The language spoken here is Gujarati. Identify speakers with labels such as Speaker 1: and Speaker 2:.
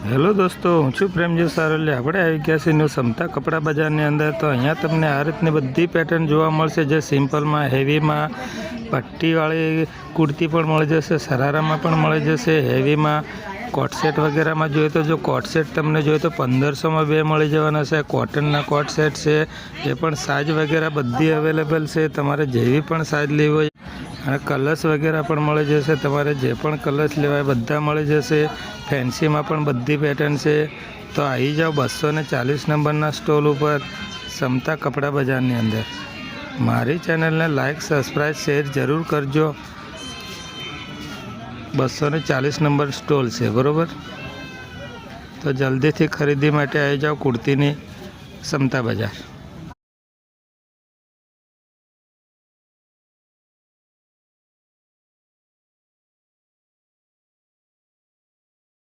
Speaker 1: હેલો દોસ્તો, હું છું પ્રેમજી સારોલી। આપણે આવી ગયા છીએ ક્ષમતા કપડા બજારની અંદર। તો અહીંયા તમને આ રીતની બધી પેટર્ન જોવા મળશે, જે સિમ્પલમાં, હેવીમાં, પટ્ટીવાળી કુર્તી પણ મળી જશે, શરારામાં પણ મળી જશે, હેવીમાં, કોટ સેટ વગેરેમાં જોઈએ તો જો કોટ સેટ તમને જોઈએ તો 1500માં 2 મળી જવાના છે। કોટનના કોટ સેટ છે, એ પણ સાઇઝ વગેરે બધી અવેલેબલ છે, તમારે જેવી પણ સાઇઝ લેવી હોય અને કલર્સ વગેરે પણ મળી જશે। તમારે જે પણ કલર્સ લેવાય બધા મળી જશે। ફેન્સીમાં પણ બધી પેટર્ન છે। તો આવી જાઓ 240 નંબરના સ્ટોલ ઉપર, ક્ષમતા કપડા બજારની અંદર। મારી ચેનલને લાઇક, સબસ્ક્રાઈબ, શેર જરૂર કરજો। 240 નંબર સ્ટોલ છે, બરાબર? તો જલ્દીથી ખરીદી માટે આવી જાઓ કુર્તીની ક્ષમતા બજાર।